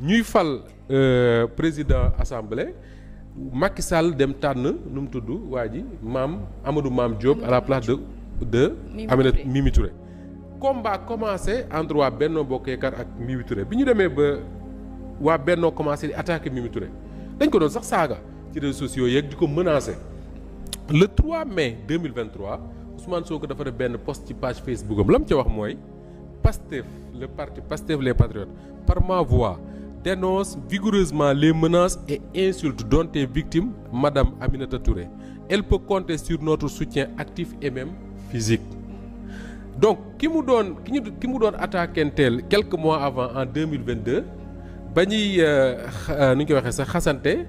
ñuy fal président assemblée Macky Sall dem tànn nu mu tudd waa ji Amadou Mame Diop à la place de Aminata Mimi Touré. combat commencé entre waa Benno Bokk Yaakaar ak Mimi Touré bi ñu demee ba waa Benno commencé di attaquer Mimi Touré dañ ko doon sax saaga ci réseaux sociaux yeeg di ko menacer. le 3 mai 2023 Ousmane Sonko dafa def benn post ci page Facebook am la mu ca wax mooy Pastef le parti Pastef les Patriotes par ma voix dénonce vigoureusement les menaces et insultes dont est victime Madame Aminata Touré. Elle peut compter sur notre soutien actif et même physique. Donc ki mu doon attaquanteel quelques mois avant en 2022 ba ñuy nu ñu koy waxee sax xasante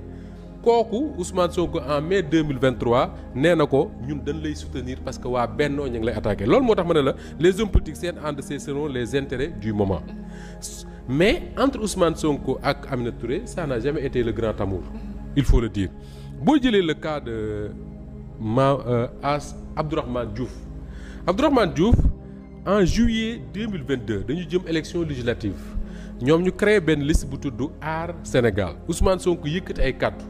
kooku Ousmane Sonko en mai 2023 nee na ko ñun dañ lay soutenir parce que waa Benno ñu ngi lay attaqué loolu moo tax ma ne la les hommes politiques seen ànd c'est selon les intérêts du moment. Mais entre Ousmane Sonko ak Aminata Touré ça n'a jamais été le grand amour il faut le dire boo jëlee le cas de Abdourahmane Diouf en juillet 2022 dañu jëm élection législative ñoom ñu créé benn liste bu tudd Aar Sénégal Ousmane Sonko yëkkati ay kàddu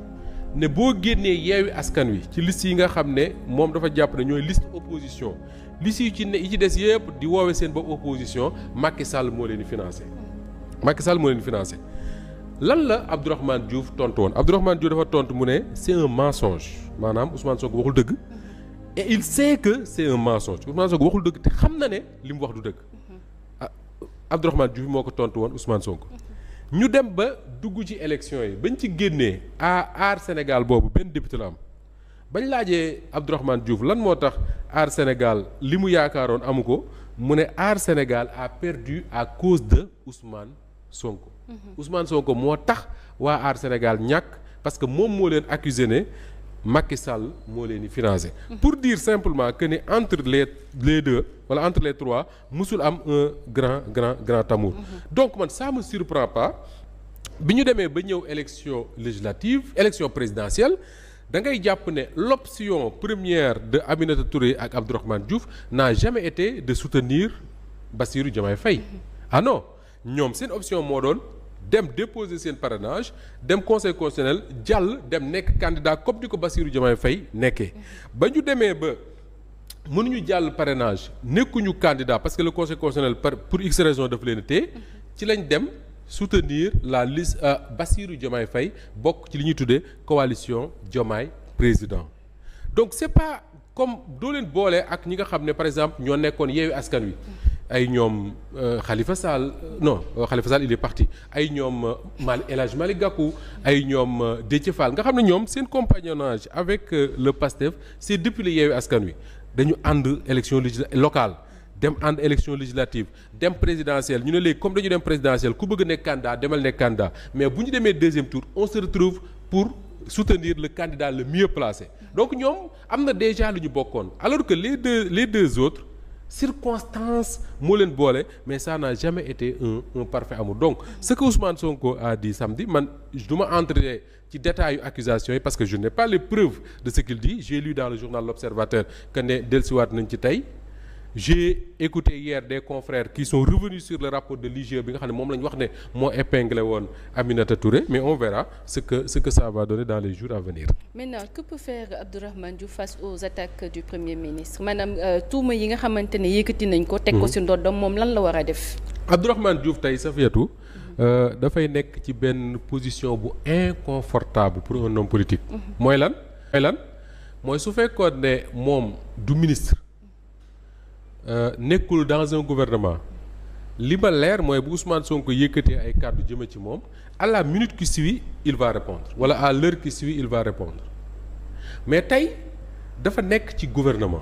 ne boo génnee Yewwi Askan Wi ci liste yi nga xam ne moom dafa jàpp ne ñooy liste opposition liste yi ci des yëpp di woowee seen bopp opposition Macky Sall moo leen di financé lan la Abdourahmane Diouf tontu woon Abdourahmane Diouf dafa tontu mu ne c'est un mensonge maanaam Ousmane Sonko waxul dëgg et il sait que c'est un mensonge Ousmane Sonko waxul dëgg te xam na ne li mu wax du dëgg Abdourahmane Diouf moo ko tontu woon Ousmane Sonko ñu dem ba dugg ci élection yi bañ ci génnee Aar Sénégal boobu benn député la am bañ laajee Abdourahmane Diouf lan moo tax Aar Sénégal li mu yaakaaroon amu ko mu ne Aar Sénégal a perdu à cause de Ousmane Sonko. Ousmane Sonko moo tax waa Aar Sénégal ñàkk parce que moom moo leen accusé ne Macky Sall moo leen di financé. Pour dire simplement que ne entre les deux wala entre les trois musul am un grand amour. Donc man ça me surprend pas bi ñu demee ba ñëw élection législative élection présidentielle da ngay jàpp ne l'option première de Aminata Touré ak Abdourahmane Diouf n'a jamais été de soutenir Bassirou Diomaye Faye. Ah non. ñoom seen option moo doon dem déposer seen parrainage dem conseil constitutionnel jàll dem nekk candidat comme di ko Bassirou Diomaye Faye nekkee ba ñu demee ba mënuñu jàll parrainage nekkuñu candidat parce que le conseil constitutionnel pour x raison daf leen téye ci lañ dem soutenir la liste Bassirou Diomaye Faye bokk ci li ñuy tuddee coalition Diomaye président donc c'est pas comme doo leen boole ak ñi nga xam ne par exemple ñoo nekkoon Yewwi Askan Wi ay ñoom Khalifa Sall il est parti ay ñoom El Hadj Malick Gakou ay ñoom Déthié Fall nga xam ne ñoom seen compagnonnage avec le PASTEF c'est depuis le Yewwi Askan Wi dañu ànd élection locale dem ànd élection législative dem présidentielle ñu ne léegi comme dañu dem présidentielle ku bëgg nekk candidat demal nekk candidat mais bu ñu demee deuxième tour on se retrouve pour soutenir le candidat le mieux placé donc ñoom am na déjà lu ñu bokkoon alors que les deux autres circonstances moo leen boole mais ça n'a jamais été un parfait amour donc ce que Ousmane Sonko a dit samedi man du ma entrer ci détails yu accusations yi parce que je n'ai pas les preuves de ce qu'il dit j'ai lu dans le journal L'Observateur que ne dellusiwaat nañ ci tey j'ai écouté hier des confrères qui sont revenus sur le rapport de l'IGE bi nga xam ne moom la ñu wax ne moo épinglé woon Aminata Touré mais on verra ce que ça va donner dans les jours à venir. Maintenant que peut faire Abdourahmane Diouf face aux attaques du Premier ministre maanaam tuuma yi nga xamante ne yëkkati nañ ko. teg ko ci ndoddam moom lan la war a def. Abdourahmane Diouf tey Safiatou dafay nekk ci benn position bu inconfortable pour un homme politique. mooy lan mooy su fekkoon ne moom du ministre. nekkul dans un gouvernement li ma leer mooy bu Ousmane Sonko yëkkatee ay kàddu jëme ci moom à la minute qui suit il va répondre wala à l'heure qui suit il va répondre mais tey dafa nekk ci gouvernement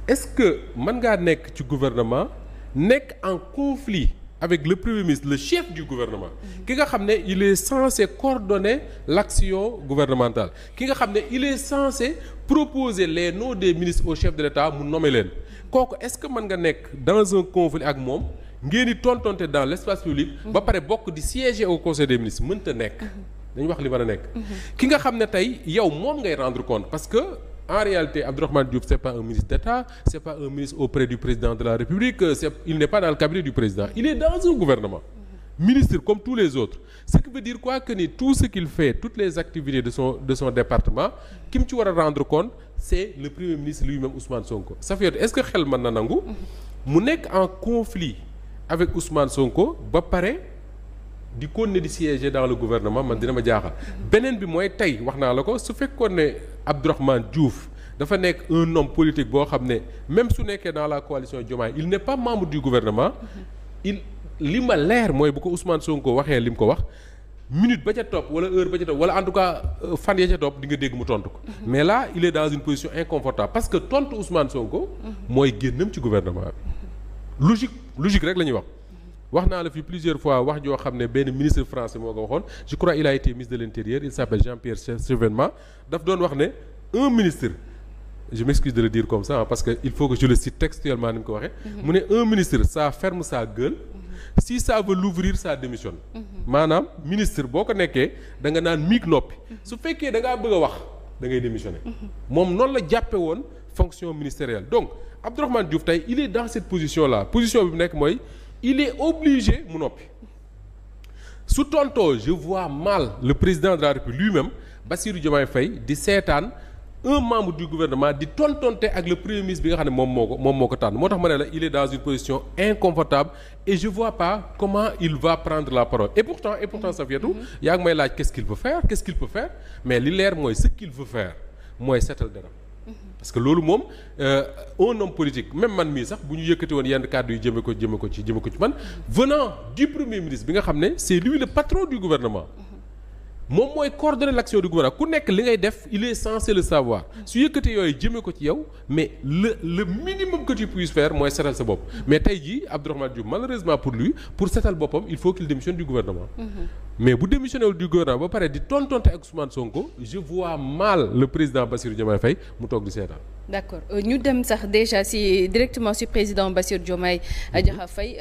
est-ce que mën ngaa nekk ci gouvernement nekk en conflit avec le premier ministre le chef du gouvernement ki nga xam ne il est censé coordonner l'action gouvernementale ki nga xam ne il est censé proposer les noms des ministres au chef de l'État mu nommer leen kooku est-ce que mën nga nekk dans un conflit ak moom ngeen di tontonte dans l'espace public ba pare bokk di siéger au conseil des ministres mënta nekk dañu wax li mën a nekk ki nga xam ne tey yow moom ngay rendre compte parce que en réalité Abdourahmane Diouf c'est pas un ministre d'État c'est pas un ministre auprès du président de la République il n'est pas dans le cabinet du président il est dans un gouvernement ministre comme tous les autres ce qui veut dire quoi que ni tout ce qu'il fait toutes les activités de son département ki mu ci war a rendre compte c'est le premier ministre lui-même Ousmane Sonko. Safiatou est-ce que xel mën na nangu mu nekk en conflit avec Ousmane Sonko ba pare di continuer di siéger dans le gouvernement man dina ma jaaxal. beneen bi mooy tey wax naa la ko su fekkoon ne Abdourahmane Diouf dafa nekk un homme politique boo xam ne même su nekkee dans la coalition Diomaye il n'est pas membre du gouvernement li ma leer mooy bu ko Ousmane Sonko waxee li mu ko wax minute ba ca topp wala heure ba ca topp wala en tout cas fan ya ca topp di nga dégg mu tontu ko. mais là il est dans une position inconfortable parce que tontu Ousmane Sonko. mooy génnam ci gouvernement bi. logique rek la ñuy wax naa la fi plusieurs fois wax joo xam ne benn ministre français moo ko waxoon je crois il a été ministre de l'intérieur il s'appelle Jean-Pierre Chevènement daf doon wax ne un ministre. je m'excuse de le dire comme ça parce que il faut que je le cite textuellement ni mu ko waxee. mu ne un ministre ça ferme sa gueule. si ça veut l'ouvrir ça démissionne. maanaam ministre boo ko nekkee da nga naan miig noppi. su fekkee da ngaa bëgg a wax da ngay démissionner. moom noonu la jàppe woon fonction ministérielle donc Abdourahmane Diouf tey il est dans cette position là position bi mu nekk mooy il est obligé mu noppi. su tontoo je vois mal le président de la République lui-même Bassirou Diomaye Faye di seetaan. un membre du gouvernement di tontonte ak le premier ministre bi nga xam ne moom moo ko tànn moo tax ma ne la il est dans une position inconfortable et je vois pas comment il va prendre la parole et pourtant Safiatou yaa ngi may laaj qu'est-ce qu'il peut faire mais li leer mooy ce qu'il veut faire mooy seetal dara parce que loolu moom un homme politique même man mii sax bu ñu yëkkati woon yenn kàddu yu jëme ko ci man venant du premier ministre bi nga xam ne c'est lui le patron du gouvernement moom mooy coordonner l'action du gouvernement ku nekk li ngay def il est censé le savoir su yëkkati yooyu jëmee ko ci yow mais le minimum que tu puisses faire mooy setal sa bopp mais tey jii Abdourahmane Diouf malheureusement pour lui pour setal boppam il faut qu'il démissionne du gouvernement mais bu démissionné wul du gouvernement ba pare di tontonte ak Ousmane Sonko je vois mal le président Bassirou Diomaye Faye mu toog di seetaan. d'accord ñu dem sax déjà directement si président Bassirou Diomaye Diakhar Faye